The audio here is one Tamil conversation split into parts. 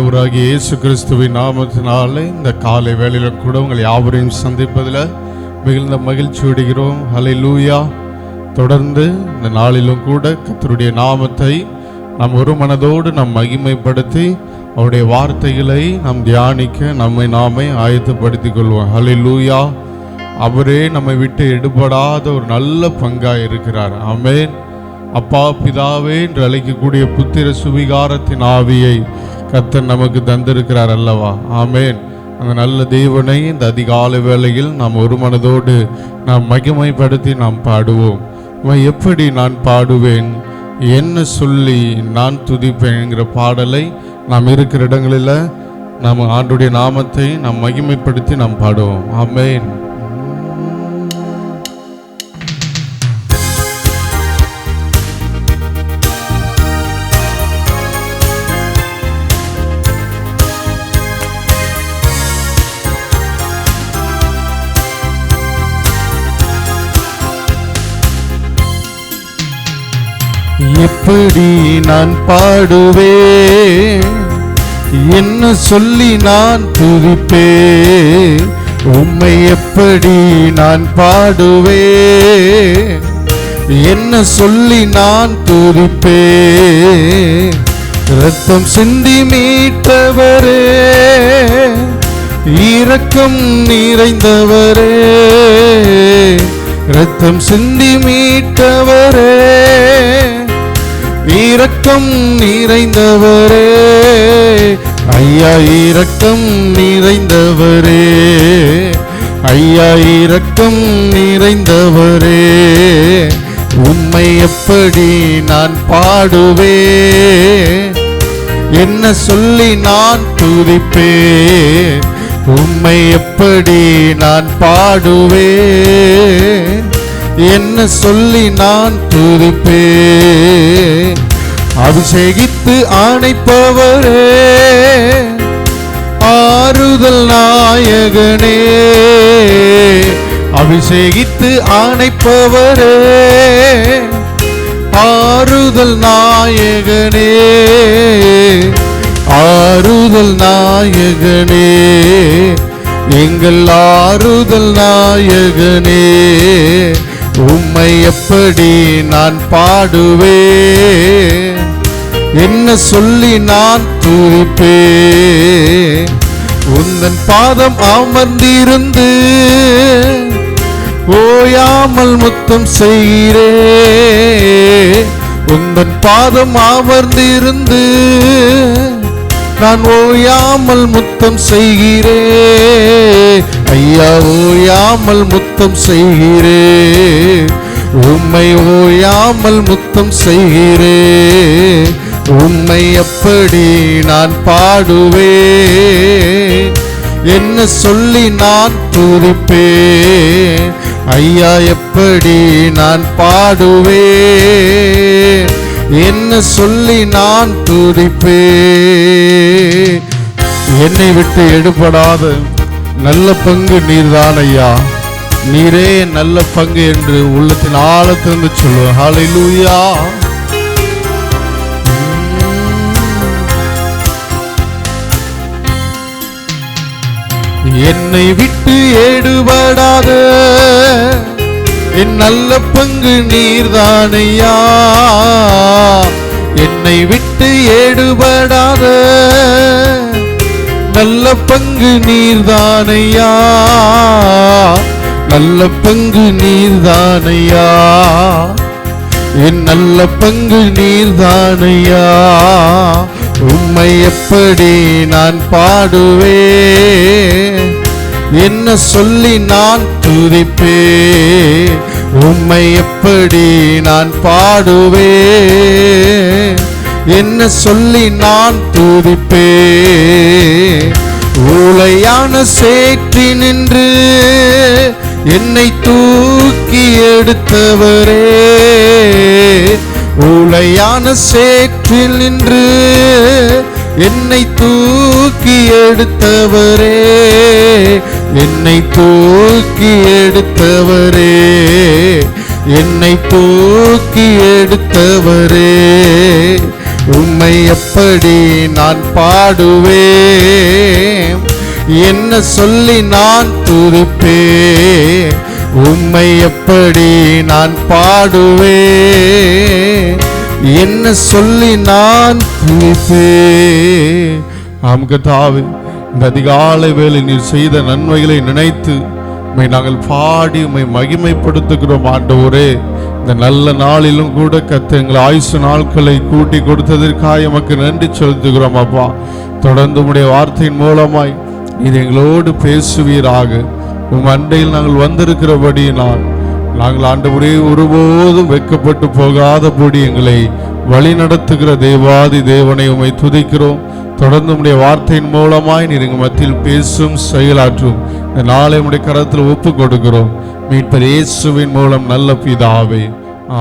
ஆண்டவராகிய இயேசு கிறிஸ்துவின் நாமத்தினாலே இந்த காலை வேளையில கூட உங்களை யாவரையும் சந்திப்பதில் மிகுந்த மகிழ்ச்சி அடைகிறோம். ஹல்லேலூயா. தொடர்ந்து இந்த நாளிலும் கூட கர்த்தருடைய நாமத்தை நாம் ஒரு மனதோடு நாம் மகிமைப்படுத்தி அவருடைய வார்த்தைகளை நாம் தியானிக்க நம்மை நாமே ஆயத்தப்படுத்திக் கொள்வோம். ஹல்லேலூயா. அவரே நம்மை விட்டு எடுபடாத ஒரு நல்ல பங்காய் இருக்கிறார். ஆமென். அப்பா பிதாவே என்று அழைக்கக்கூடிய புத்திர சுவிகாரத்தின் ஆவியை கர்த்தர் நமக்கு தந்திருக்கிறார் அல்லவா. ஆமென். அந்த நல்ல தேவனை இந்த அதிகாலை வேளையில் நாம் ஒரு மனதோடு நாம் மகிமைப்படுத்தி நாம் பாடுவோம். எப்படி நான் பாடுவேன், என்ன சொல்லி நான் துதிப்பேன்ங்கிற பாடலை நாம் இருக்கிற இடங்களில் நாம் ஆண்டுடைய நாமத்தை நாம் மகிமைப்படுத்தி நாம் பாடுவோம். ஆமென். எப்படி நான் பாடுவேன், என்ன சொல்லி நான் துதிப்பேன், உம்மை எப்படி நான் பாடுவேன், என்ன சொல்லி நான் துதிப்பேன். இரத்தம் சிந்தி மீட்டவரே, இரக்கம் நிறைந்தவரே, இரத்தம் சிந்தி மீட்டவரே, இரக்கம் நிறைந்தவரே, ஐயா இரக்கம் நிறைந்தவரே, ஐயா இரக்கம் நிறைந்தவரே, உம்மை எப்படி நான் பாடுவேன், என்ன சொல்லி நான் துதிப்பேன், உம்மை எப்படி நான் பாடுவேன், என்ன சொல்லி நான் துதிப்பேன். அபிஷேகித்து ஆணைப்பவரே, ஆறுதல் நாயகனே, அபிஷேகித்து ஆணைப்பவரே, ஆறுதல் நாயகனே, ஆறுதல் நாயகனே, எங்கள் ஆறுதல் நாயகனே, உம்மை எப்படி நான் பாடுவேன், என்ன சொல்லி நான் துதிப்பேன். உந்தன் பாதம் அமர்ந்திருந்து ஓயாமல் முத்தம் செய்கிறேன், உந்தன் பாதம் அமர்ந்திருந்து நான் ஓயாமல் முத்தம் செய்கிறேன், ஐயா ஓயாமல் முத்தம் செய்கிறேன், உம்மை ஓயாமல் முத்தம் செய்கிறேன், உம்மை எப்படி நான் பாடுவேன், என்ன சொல்லி நான் துதிப்பேன், ஐயா எப்படி நான் பாடுவேன், என்ன சொல்லி நான் துதிப்பேன். என்னை விட்டு எடுபடாத நல்ல பங்கு நீர்தான் ஐயா, நீரே நல்ல பங்கு என்று உள்ளத்தின் ஆழத்திலிருந்து சொல்லுவோம். ஹல்லேலூயா. என்னை விட்டு எடுபடாத என் நல்ல பங்கு நீர்தானையா, என்னை விட்டு எடுபடாத நல்ல பங்கு நீர்தானையா, நல்ல பங்கு நீர்தானையா, என் நல்ல பங்கு நீர்தானையா, உம்மை எப்படி நான் பாடுவேன், என்ன சொல்லி நான் துதிப்பேன், உம்மை எப்படி நான் பாடுவேன், என்ன சொல்லி நான் துதிப்பேன். ஊளையான சேற்றி நின்று என்னை தூக்கி எடுத்தவரே, ஊளையான சேற்றில் நின்று என்னை தூக்கி எடுத்தவரே, என்னை தூக்கி எடுத்தவரே, என்னை தூக்கி எடுத்தவரே, உம்மை எப்படி நான் பாடுவேன், என்ன சொல்லி நான் துதிப்பேன், உம்மை எப்படி நான் பாடுவேன், என்ன சொல்லி நான் துதிப்பேன். ஆம் கர்த்தாவே, இந்த அதிகாலை வேளை நீர் செய்த நன்மைகளை நினைத்து உம்மை நாங்கள் பாடி உம்மை மகிமைப்படுத்துகிறோம். ஆண்டவரே, இந்த நல்ல நாளிலும் கூட கர்த்தர் எங்கள் ஆயுசு நாட்களை கூட்டி கொடுத்ததற்காக எமக்கு நன்றி செலுத்துகிறோம். அப்பா, தொடர்ந்து உம்முடைய வார்த்தையின் மூலமாய் இது எங்களோடு பேசுவீராக. உம் அண்டையில் நாங்கள் வந்திருக்கிறபடியினால் நாங்கள் ஆண்டவரே ஒருபோதும் வெட்கப்பட்டு போகாதபடி எங்களை வழி நடத்துகிற தேவாதி தேவனை உம்மை துதிக்கிறோம். தொடர்ந்து உம்முடைய வார்த்தையின் மூலமாய் நீர் எங்கள் மத்தியில் பேசும் செயலாற்றும் இந்த நாளை உம்முடைய கரத்தில் ஒப்பு கொடுக்கிறோம். மீட்பர் இயேசுவின் மூலம் நல்ல பிதாவே,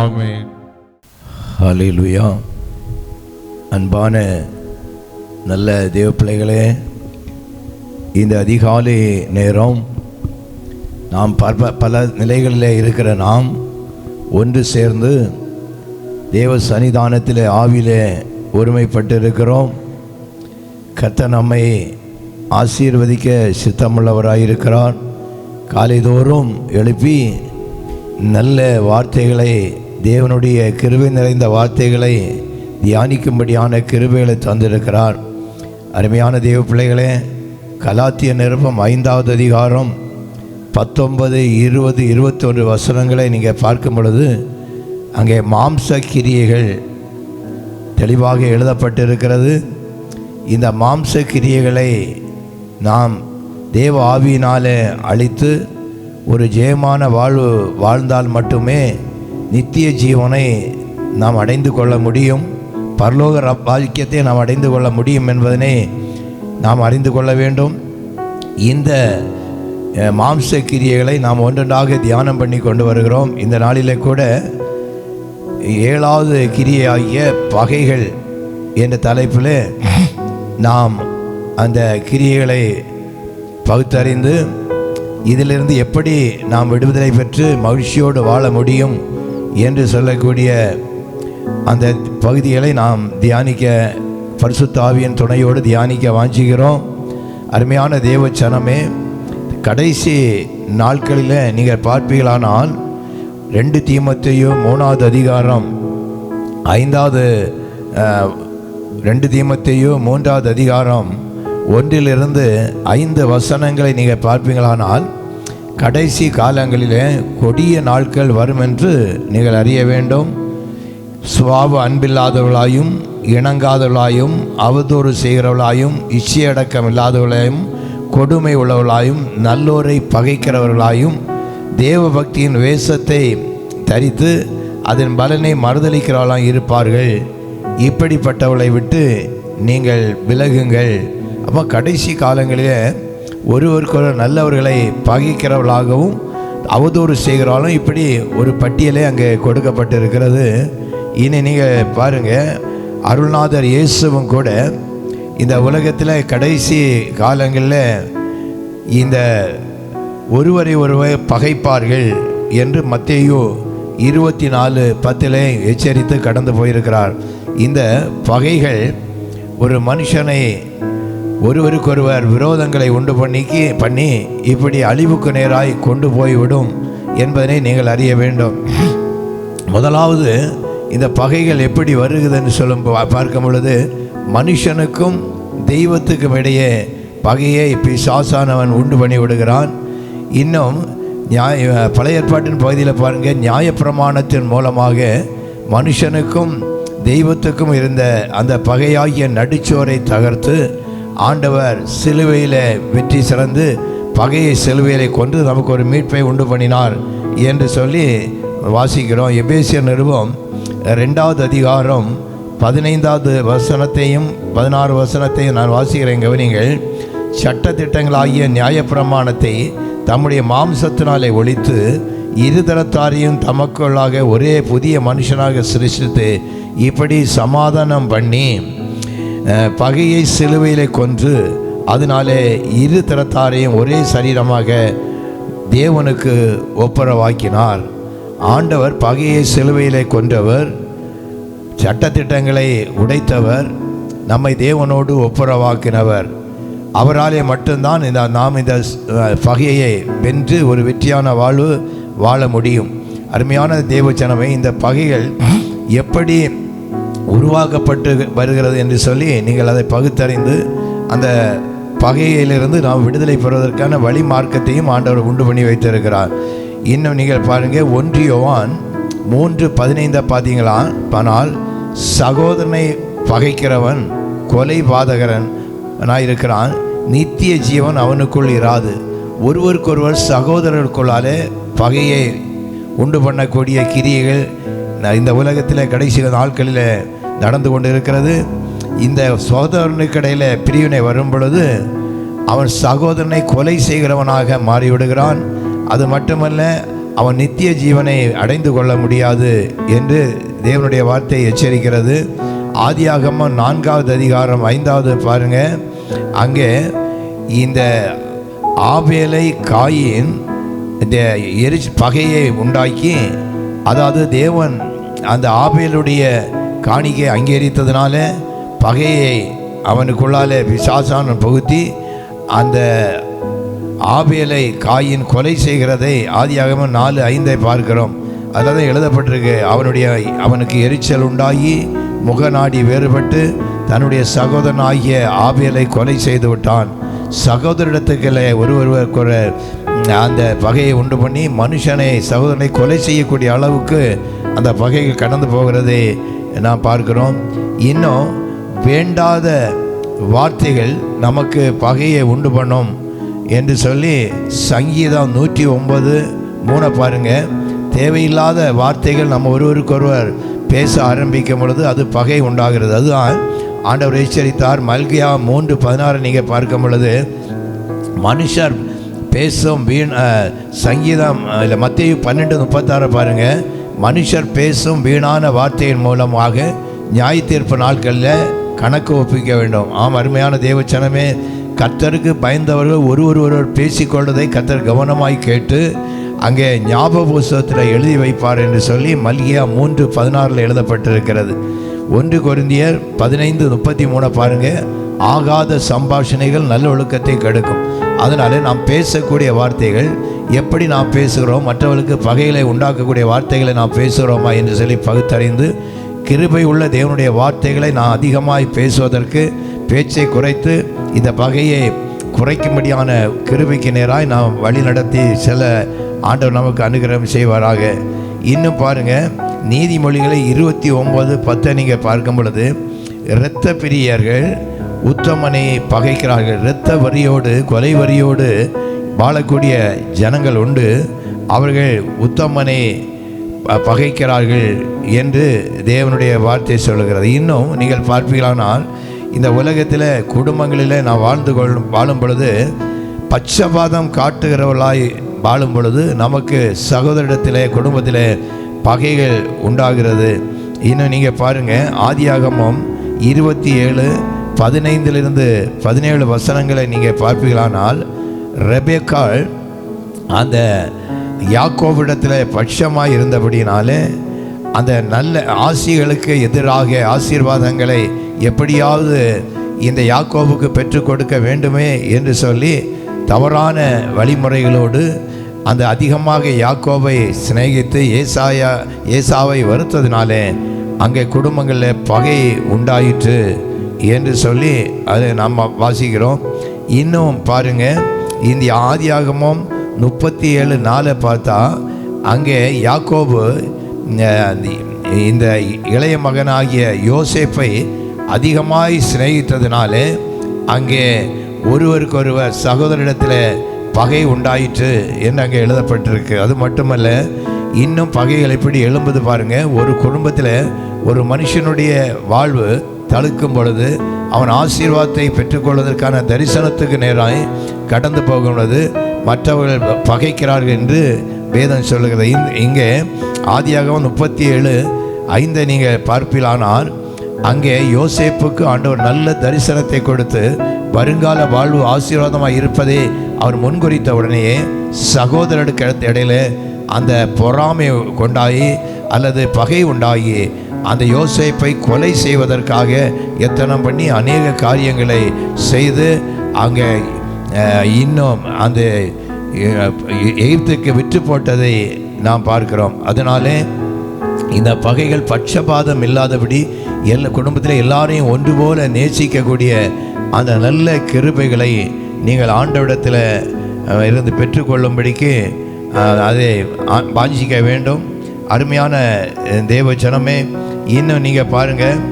ஆமென். ஹல்லேலூயா. அன்பான நல்ல தேவ பிள்ளைகளே, இந்த அதிகாலை நேரம் நாம் பல நிலைகளில் இருக்கிற நாம் ஒன்று சேர்ந்து தேவ சன்னிதானத்தில் ஆவிலே ஒருமைப்பட்டு இருக்கிறோம். கர்த்தர் நம்மை ஆசீர்வதிக்க சித்தமுள்ளவராயிருக்கிறார். காலைதோறும் எழுப்பி நல்ல வார்த்தைகளை, தேவனுடைய கிருபை நிறைந்த வார்த்தைகளை தியானிக்கும்படியான கிருபைகளை தந்திருக்கிறார். அருமையான தேவ பிள்ளைகளே, கலாத்திய நிருபம் 5வது அதிகாரம் 19, 20, 21 வசனங்களை நீங்கள் பார்க்கும் பொழுது அங்கே மாம்ச கிரியைகள் தெளிவாக எழுதப்பட்டிருக்கிறது. இந்த மாம்ச கிரியைகளை நாம் தேவ ஆவியினாலே அழித்து ஒரு ஜெயமான வாழ்ந்தால் மட்டுமே நித்திய ஜீவனை நாம் அடைந்து கொள்ள முடியும், பரலோக பாக்கியத்தை நாம் அடைந்து கொள்ள முடியும் என்பதனை நாம் அறிந்து கொள்ள வேண்டும். இந்த மாம்ச கிரியைகளை நாம் ஒன்றொன்றாக தியானம் பண்ணி கொண்டு வருகிறோம். இந்த நாளிலே கூட 7வது கிரியையாகிய பகைகள் என்ற தலைப்பில் நாம் அந்த கிரியைகளை பகுத்தறிந்து இதிலிருந்து எப்படி நாம் விடுதலை பெற்று மகிழ்ச்சியோடு வாழ முடியும் என்று சொல்லக்கூடிய அந்த பகுதிகளை நாம் தியானிக்க, பரிசுத்த ஆவியின் துணையோடு தியானிக்க வாஞ்சிக்கிறோம். அருமையான தேவ ஜனமே, கடைசி நாட்களில் நீங்கள் பார்ப்பீர்களானால் 2 தீமோத்தேயு 3வது அதிகாரம் 2 தீமோத்தேயு 3வது அதிகாரம் 1-5 வசனங்களை நீங்கள் பார்ப்பீங்களானால் கடைசி காலங்களிலே கொடிய நாட்கள் வரும் என்று நீங்கள் அறிய வேண்டும். சுவாப அன்பில்லாதவர்களாயும், இணங்காதவர்களாயும், அவதூறு செய்கிறவர்களாயும், இச்சையடக்கம் இல்லாதவர்களாயும், கொடுமை உள்ளவர்களாயும், நல்லோரை பகைக்கிறவர்களாயும், தேவ பக்தியின் வேஷத்தை தரித்து அதன் பலனை மறுதளிக்கிறவர்களாக இருப்பார்கள். இப்படிப்பட்டவர்களை விட்டு நீங்கள் விலகுங்கள். அப்போ கடைசி காலங்களிலே ஒருவருக்கொரு நல்லவர்களை பகைக்கிறவர்களாகவும் அவதூறு செய்கிறவர்களும் இப்படி ஒரு பட்டியலே அங்கே கொடுக்கப்பட்டிருக்கிறது. இனி நீங்கள் பாருங்கள், அருள்நாதர் இயேசுவும் கூட இந்த உலகத்தில் கடைசி காலங்களில் இந்த ஒருவரை ஒருவர் பகைப்பார்கள் என்று மத்தேயு 24:10 எச்சரித்து கடந்து போயிருக்கிறார். இந்த பகைகள் ஒரு மனுஷனை ஒருவருக்கொருவர் விரோதங்களை உண்டு பண்ணி இப்படி அழிவுக்கு நேராய் கொண்டு போய்விடும் என்பதனை நீங்கள் அறிய வேண்டும். முதலாவது, இந்த பகைகள் எப்படி வருகுதுன்னு பார்க்கும் பொழுது மனுஷனுக்கும் தெய்வத்துக்கும் இடையே பகையை பிசாசானவன் உண்டு பண்ணி விடுகிறான். இன்னும் பழைய ஏற்பாட்டின் பகுதியில் பாருங்கள், நியாயப்பிரமாணத்தின் மூலமாக மனுஷனுக்கும் தெய்வத்துக்கும் இருந்த அந்த பகையாகிய நடுச்சோரை தகர்த்து ஆண்டவர் சிலுவையில் வெற்றி சிறந்து பகையை சிலுவையிலே கொண்டு நமக்கு ஒரு மீட்பை உண்டு பண்ணினார் என்று சொல்லி வாசிக்கிறோம். எபேசியர் நிருபம் 2வது அதிகாரம் 15வது வசனத்தையும் 16 வசனத்தையும் நான் வாசிக்கிறேன், கவனிங்கள். சட்டத்திட்டங்களாகிய நியாயப்பிரமாணத்தை தம்முடைய மாம்சத்தினாலே ஒழித்து இருதரத்தாரையும் தமக்குள்ளாக ஒரே புதிய மனுஷனாக சிருஷ்டித்து இப்படி சமாதானம் பண்ணி பகையை சிலுவையிலே கொன்று அதனாலே இரு தரத்தாரையும் ஒரே சரீரமாக தேவனுக்கு ஒப்புரவாக்கினார். ஆண்டவர் பகையை சிலுவையிலே கொன்றவர், சட்டத்திட்டங்களை உடைத்தவர், நம்மை தேவனோடு ஒப்புரவாக்கினவர். அவராலே மட்டும்தான் நாம் இந்த பகையை வென்று ஒரு வெற்றியான வாழ்வு வாழ முடியும். அருமையான தேவச்சனமே, இந்த பகைகள் எப்படி உருவாக்கப்பட்டு வருகிறது என்று சொல்லி நீங்கள் அதை பகுத்தறிந்து அந்த பகையிலிருந்து நாம் விடுதலை பெறுவதற்கான வழி மார்க்கத்தையும் ஆண்டவர் உண்டு பண்ணி வைத்திருக்கிறார். இன்னும் நீங்கள் பாருங்கள், 1 யோவான் 3:15 பார்த்தீங்களா? ஆனால் சகோதரனை பகைக்கிறவன் கொலை பாதகரனாயிருக்கிறான், நித்திய ஜீவன் அவனுக்குள் இராது. ஒருவருக்கொருவர் சகோதரருக்குள்ளாலே பகையை உண்டு பண்ணக்கூடிய கிரியைகள் இந்த உலகத்தில் கடைசி நாட்களில் நடந்து கொண்டு இருக்கிறது. இந்த சகோதரனுக்கிடையில் பிரிவினை வரும் பொழுது அவன் சகோதரனை கொலை செய்கிறவனாக மாறிவிடுகிறான். அது மட்டுமல்ல, அவன் நித்திய ஜீவனை அடைந்து கொள்ள முடியாது என்று தேவனுடைய வார்த்தை எச்சரிக்கிறது. ஆதியாகமம் 4வது அதிகாரம் 5வது பாருங்க. அங்கே இந்த ஆபேலை காயின் இந்த பகையை உண்டாக்கி, அதாவது தேவன் அந்த ஆபேலுடைய காணிக்கை அங்கீகரித்ததுனால பகையை அவனுக்குள்ளாலே பிசாசான புகுத்தி அந்த ஆபேலை காயின் கொலை செய்கிறதை ஆதியாகமம் 4:5 பார்க்கிறோம். அதில் தான் எழுதப்பட்டிருக்கு, அவனுக்கு எரிச்சல் உண்டாகி முகநாடி வேறுபட்டு தன்னுடைய சகோதரன் ஆகிய ஆபேலை கொலை செய்து விட்டான். சகோதரிடத்துக்களை ஒருவருவருக்குற அந்த பகையை உண்டு பண்ணி மனுஷனை சகோதரனை கொலை செய்யக்கூடிய அளவுக்கு அந்த பகைகள் கடந்து போகிறதை நாம் பார்க்கிறோம். இன்னும் வேண்டாத வார்த்தைகள் நமக்கு பகையை உண்டு பண்ணும் என்று சொல்லி சங்கீதம் 109:3 பாருங்க. தேவையில்லாத வார்த்தைகள் நம்ம ஒருவருக்கொருவர் பேச ஆரம்பிக்கும் பொழுது அது பகை உண்டாகிறது. அதுதான் ஆண்டவர் எச்சரித்தார். மல்கியா 3:16 நீங்கள் பார்க்கும் பொழுது மனுஷர் பேசும் சங்கீதம் இல்லை, மத்தேயு 12:36 பாருங்க. மனுஷர் பேசும் வீணான வார்த்தையின் மூலமாக நியாய தீர்ப்பு நாட்களில் கணக்கு ஒப்பிக்க வேண்டும். ஆம், அருமையான தேவச்சனமே, கர்த்தருக்கு பயந்தவர்கள் ஒருவர் பேசிக்கொள்வதை கர்த்தர் கவனமாய் கேட்டு அங்கே ஞாபக புஸ்தகத்தில் எழுதி வைப்பார் என்று சொல்லி மல்கியா 3:16 எழுதப்பட்டிருக்கிறது. 1 கொரிந்தியர் 15:33 பாருங்கள். ஆகாத சம்பாஷணைகள் நல்ல ஒழுக்கத்தை கெடுக்கும். அதனால் நாம் பேசக்கூடிய வார்த்தைகள் எப்படி நாம் பேசுகிறோம், மற்றவர்களுக்கு பகைகளை உண்டாக்கக்கூடிய வார்த்தைகளை நாம் பேசுகிறோமா என்று சொல்லி பகுத்தறிந்து கிருபை உள்ள தேவனுடைய வார்த்தைகளை நான் அதிகமாய் பேசுவதற்கு பேச்சை குறைத்து இந்த பகையை குறைக்கும்படியான கிருபைக்கு நேராய் நாம் வழி நடத்தி செல்ல ஆண்டவர் நமக்கு அனுகிரகம் செய்வாராக. இன்னும் பாருங்கள், நீதிமொழிகளை 29:10 நீங்கள் பார்க்கும் பொழுது, இரத்த பிரியர்கள் உத்தமனை பகைக்கிறார்கள். இரத்த வரியோடு கொலை வரியோடு வாழக்கூடிய ஜனங்கள் உண்டு, அவர்கள் உத்தமனை பகைக்கிறார்கள் என்று தேவனுடைய வார்த்தை சொல்லுகிறது. இன்னும் நீங்கள் பார்ப்பீர்களானால் இந்த உலகத்தில் குடும்பங்களில் நான் வாழும் பொழுது பட்சபாதம் காட்டுகிறவர்களாய் வாழும் பொழுது நமக்கு சகோதரிடத்தில் குடும்பத்தில் பகைகள் உண்டாகிறது. இன்னும் நீங்கள் பாருங்கள், ஆதியாகமம் 27:15-17 வசனங்களை நீங்கள் பார்ப்பீர்களானால், ரெபெக்காள் அந்த யாக்கோபிடத்தில் பட்சமாக இருந்தபடினாலே அந்த நல்ல ஆசிகளுக்கு எதிராக ஆசீர்வாதங்களை எப்படியாவது இந்த யாக்கோபுக்கு பெற்றுக் கொடுக்க வேண்டுமே என்று சொல்லி தவறான வழிமுறைகளோடு அந்த அதிகமாக யாக்கோபை சிநேகித்து ஏசாவை வருத்ததினாலே அங்கே குடும்பங்களில் பகை உண்டாயிற்று என்று சொல்லி அதை நாம் வாசிக்கிறோம். இன்னும் பாருங்கள், இந்த ஆதியாகமம் 37:4 பார்த்தா அங்கே யாக்கோபு இந்த இளைய மகனாகிய யோசேப்பை அதிகமாய் சிநேகித்ததினாலே அங்கே ஒருவருக்கொருவர் சகோதரிடத்தில் பகை உண்டாயிற்று என்று அங்கே எழுதப்பட்டிருக்கு. அது மட்டுமல்ல, இன்னும் பகைகள் எப்படி எழும்புது பாருங்கள். ஒரு குடும்பத்தில் ஒரு மனுஷனுடைய வாழ்வு தடுக்கும் பொழுது அவன் ஆசீர்வாதத்தை பெற்றுக்கொள்வதற்கான தரிசனத்துக்கு நேராக கடந்து போகும் பொழுது மற்றவர்கள் பகைக்கிறார்கள் என்று வேதம் சொல்லுகிறது. இங்கே ஆதியாகமம் 37:5 நீங்கள் பார்ப்பீர்களானால் அங்கே யோசேப்புக்கு ஆண்டவர் நல்ல தரிசனத்தை கொடுத்து வருங்கால வாழ்வு ஆசீர்வாதமாக இருப்பதை அவர் முன்குறித்த உடனேயே சகோதரருக்கு இடையில அந்த பொறாமை கொண்டாயி அல்லது பகை உண்டாகி அந்த யோசேப்பை கொலை செய்வதற்காக எத்தனம் பண்ணி அநேக காரியங்களை செய்து அங்கே இன்னும் அந்த எகிப்துக்கு விற்று போட்டதை நாம் பார்க்கிறோம். அதனாலே இந்த பகைகள் பட்சபாதம் இல்லாதபடி குடும்பத்தில் எல்லாரையும் ஒன்று போல நேசிக்கக்கூடிய அந்த நல்ல கிருபைகளை நீங்கள் ஆண்டவரிடத்தில் இருந்து பெற்றுக்கொள்ளும்படிக்கு அதை வாஞ்சிக்க வேண்டும். அருமையான தேவ ஜனமே, இன்னும் நீங்கள் பாருங்கள்,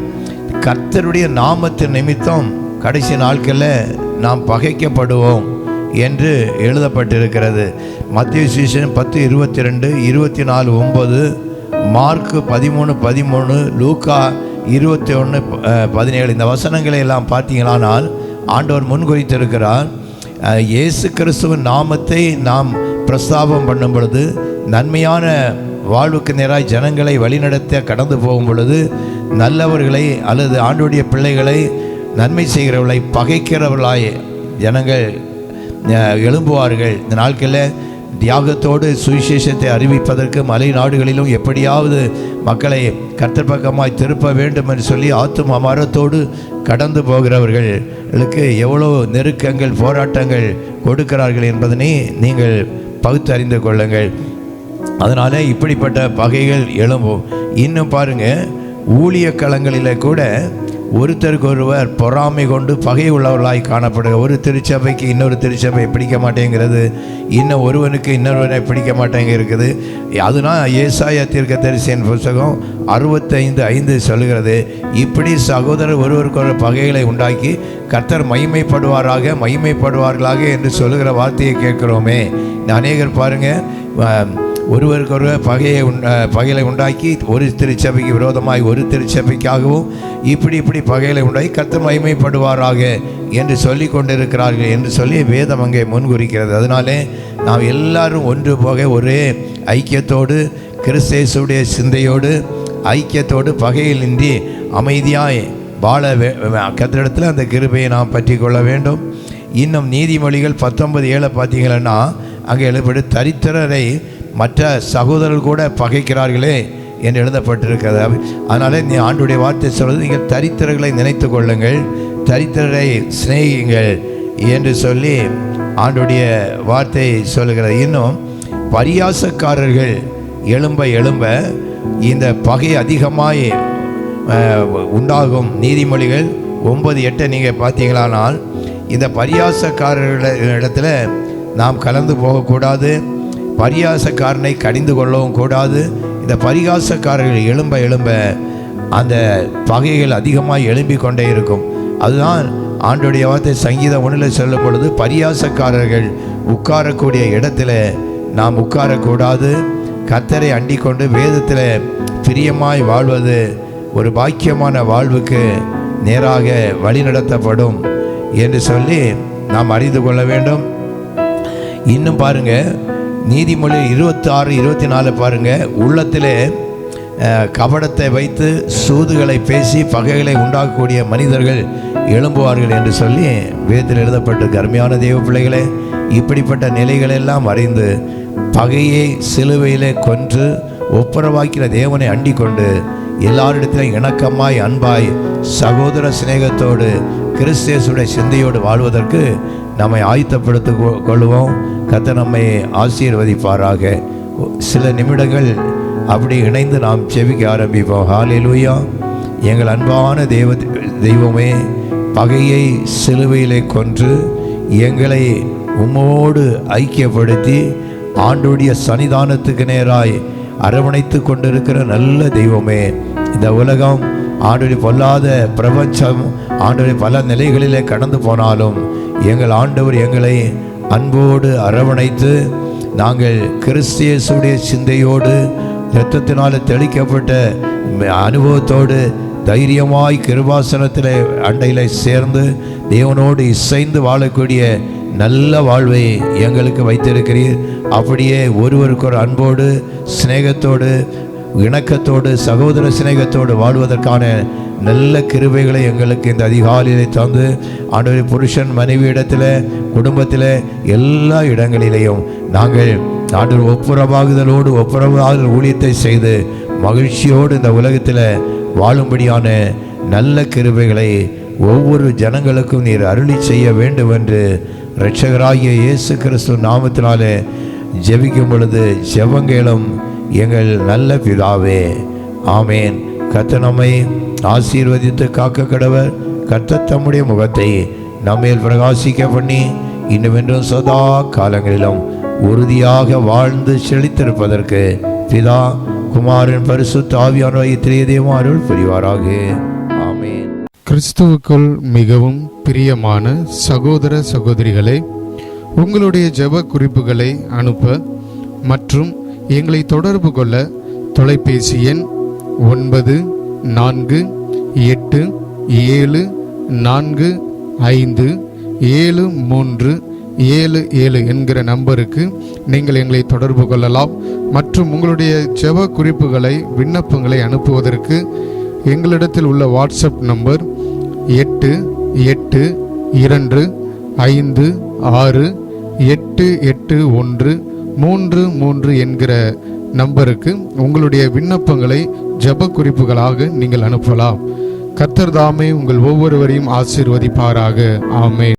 கர்த்தருடைய நாமத்தின் நிமித்தம் கடைசி நாட்களில் நாம் பகைக்கப்படுவோம் என்று எழுதப்பட்டிருக்கிறது. மத்தேயு சுவிசேஷம் 10:22, 24:9, மார்க்கு 13:13, லூக்கா 21:17 இந்த வசனங்களை எல்லாம் பார்த்தீங்களானால் ஆண்டவர் முன்குறித்திருக்கிறார். இயேசு கிறிஸ்துவின் நாமத்தை நாம் பிரஸ்தாபம் பண்ணும் பொழுது, நன்மையான வாழ்வுக்கு நேராய் ஜனங்களை வழிநடத்த கடந்து போகும் பொழுது, நல்லவர்களை அல்லது ஆண்டவருடைய பிள்ளைகளை நன்மை செய்கிறவர்களை பகைக்கிறவர்களாய் ஜனங்கள் எழும்புவார்கள். இந்த நாட்களில் தியாகத்தோடு சுவிசேஷத்தை அறிவிப்பதற்கு மலை நாடுகளிலும் எப்படியாவது மக்களை கர்த்தர் பக்கமாய் திருப்ப வேண்டும் என்று சொல்லி ஆத்தும மரத்தோடு கடந்து போகிறவர்களுக்கு எவ்வளோ நெருக்கங்கள் போராட்டங்கள் கொடுக்கிறார்கள் என்பதனை நீங்கள் பகுத்தறிந்து கொள்ளுங்கள். அதனால் இப்படிப்பட்ட பகைகள் எழும்பும். இன்னும் பாருங்கள், ஊழிய களங்களில் கூட ஒருத்தருக்கு ஒருவர் பொறாமை கொண்டு பகை உள்ளவர்களாய் காணப்படுக. ஒரு திருச்சபைக்கு இன்னொரு திருச்சபை பிடிக்க மாட்டேங்கிறது, இன்னும் ஒருவனுக்கு இன்னொருவனை பிடிக்க மாட்டேங்க இருக்குது. அதுதான் ஏசாயா தீர்க்கதரிசியின் புத்தகம் 65:5 சொல்லுகிறது. இப்படி சகோதரர் ஒருவருக்கு ஒரு பகைகளை உண்டாக்கி கர்த்தர் மகிமைப்படுவார்களாக என்று சொல்லுகிற வார்த்தையை கேட்கிறோமே. அநேகர் பாருங்கள், ஒருவருக்கொருவர் பகைகளை உண்டாக்கி ஒரு திருச்சபைக்கு விரோதமாய் ஒரு திருச்சபைக்காகவும் இப்படி பகைகளை உண்டாக்கி கர்த்தர் மகிமைப்படுவாராக என்று சொல்லி கொண்டிருக்கிறார்கள் என்று சொல்லி வேதம் அங்கே முன்குறிக்கிறது. அதனாலே நாம் எல்லாரும் ஒன்று போக ஒரே ஐக்கியத்தோடு கிறிஸ்தேசுடைய சிந்தையோடு ஐக்கியத்தோடு பகையிலின்றி அமைதியாய் வாழ கர்த்தரிடத்தில் அந்த கிருபையை நாம் பற்றி கொள்ள வேண்டும். இன்னும் நீதிமொழிகள் 19:7 பார்த்தீங்கன்னா அங்கே எழுப்படி தரித்திரரை மற்ற சகோதரர்கள் கூட பகைக்கிறார்களே என்று எழுதப்பட்டிருக்கிறது. அதனால் நீ ஆண்டுடைய வார்த்தை சொல்வது, நீங்கள் தரித்திரர்களை நினைத்து கொள்ளுங்கள், தரித்திரரை சிநேகியுங்கள் என்று சொல்லி ஆண்டுடைய வார்த்தை சொல்லுகிறது. இன்னும் பரியாசக்காரர்கள் எழும்ப இந்த பகை அதிகமாய் உண்டாகும். நீதிமொழிகள் 9:8 நீங்கள் பார்த்தீங்களானால் இந்த பரியாசக்காரர்களிடத்தில் நாம் கலந்து போகக்கூடாது, பரியாசக்காரனை கடிந்து கொள்ளவும் கூடாது. இந்த பரிகாசக்காரர்கள் எழும்ப அந்த பகைகள் அதிகமாக எழும்பிக் கொண்டே இருக்கும். அதுதான் ஆண்டுடைய வார்த்தை சங்கீதம் 1 சொல்லும் பொழுது, பரியாசக்காரர்கள் உட்காரக்கூடிய இடத்துல நாம் உட்காரக்கூடாது, கர்த்தரை அண்டிக் கொண்டு வேதத்தில் பிரியமாய் வாழ்வது ஒரு பாக்கியமான வாழ்வுக்கு நேராக வழிநடத்தப்படும் என்று சொல்லி நாம் அறிந்து கொள்ள வேண்டும். இன்னும் பாருங்கள், நீதிமொழி 26-24 பாருங்கள், உள்ளத்திலே கபடத்தை வைத்து சூதுகளை பேசி பகைகளை உண்டாக்கக்கூடிய மனிதர்கள் எழும்புவார்கள் என்று சொல்லி வேதத்தில் எழுதப்பட்டிருக்கு. அருமையான தேவ பிள்ளைகளே, இப்படிப்பட்ட நிலைகளெல்லாம் அறிந்து பகையை சிலுவையிலே கொன்று ஒப்புரவாக்கிற தேவனை அண்டிக் கொண்டு எல்லாரிடத்திலும் இணக்கமாய் அன்பாய் சகோதர சிநேகத்தோடு கிறிஸ்தேசுடைய சிந்தையோடு வாழ்வதற்கு நம்மை ஆயத்தப்படுத்தி கொள்வோம். கர்த்தர் நம்மை ஆசீர்வதிப்பாராக. சில நிமிடங்கள் அப்படி இணைந்து நாம் செபிக்க ஆரம்பிப்போம். ஹல்லேலூயா. எங்கள் அன்பான தெய்வமே, பகையை சிலுவையிலே கொன்று எங்களை உம்மோடு ஐக்கியப்படுத்தி ஆண்டுடைய சன்னிதானத்துக்கு நேராய் அரவணைத்து கொண்டிருக்கிற நல்ல தெய்வமே, இந்த உலகம் ஆண்டுடைய பொல்லாத பிரபஞ்சம் ஆண்டுடைய பல நிலைகளிலே கடந்து போனாலும் எங்கள் ஆண்டவர் எங்களை அன்போடு அரவணைத்து நாங்கள் கிறிஸ்தியேசுடைய சிந்தையோடு இரத்தத்தினால் தெளிக்கப்பட்ட அனுபவத்தோடு தைரியமாய் கிருபாசனத்தில் அண்டையில் சேர்ந்து தேவனோடு இசைந்து வாழக்கூடிய நல்ல வாழ்வை எங்களுக்கு வைத்திருக்கிறீர். அப்படியே ஒருவருக்கு ஒரு அன்போடு சிநேகத்தோடு இணக்கத்தோடு சகோதர சிநேகத்தோடு வாழ்வதற்கான நல்ல கிருபைகளை எங்களுக்கு இந்த அதிகாலையிலே தந்து ஆண்டவரே, புருஷன் மனைவி இடத்துல குடும்பத்தில் எல்லா இடங்களிலேயும் நாங்கள் ஆண்டவர் ஒப்புரவாகுதலோடு ஒப்புரவாகுதல் ஊழியத்தை செய்து மகிழ்ச்சியோடு இந்த உலகத்தில் வாழும்படியான நல்ல கிருபைகளை ஒவ்வொரு ஜனங்களுக்கும் நீர் அருளி செய்ய வேண்டும் என்று இரட்சகராகிய இயேசு கிறிஸ்து நாமத்தினாலே ஜெபிக்கும் பொழுது ஜெபங்களும் எங்கள் நல்ல பிதாவே, ஆமேன். கர்த்தர் நம்மை ஆசீர்வதித்து காக்க கடவர். கர்த்தர் தம்முடைய முகத்தை நம்மேல் பிரகாசிக்க பண்ணி இன்னுமென்றும் சதா காலங்களிலும் உறுதியாக வாழ்ந்து செழித்திருப்பதற்கு பிதா, குமாரன், பரிசுத்த ஆவியானவராகிய திரியதேவம் அருள் புரிவாராக. ஆமென். கிறிஸ்துவுக்குள் மிகவும் பிரியமான சகோதர சகோதரிகளே, உங்களுடைய ஜெப குறிப்புகளை அனுப்ப மற்றும் எங்களை தொடர்பு கொள்ள தொலைபேசி எண் 9487457377 என்கிற நம்பருக்கு நீங்கள் எங்களை தொடர்பு கொள்ளலாம். மற்றும் உங்களுடைய ஜெப குறிப்புகளை விண்ணப்பங்களை அனுப்புவதற்கு எங்களிடத்தில் உள்ள வாட்ஸ்அப் நம்பர் 882566881333 என்கிற நம்பருக்கு உங்களுடைய விண்ணப்பங்களை ஜெப குறிப்புகளாக நீங்கள் அனுப்பலாம். கர்த்தர் தாமே உங்கள் ஒவ்வொருவரையும் ஆசீர்வதிப்பாராக. ஆமென்.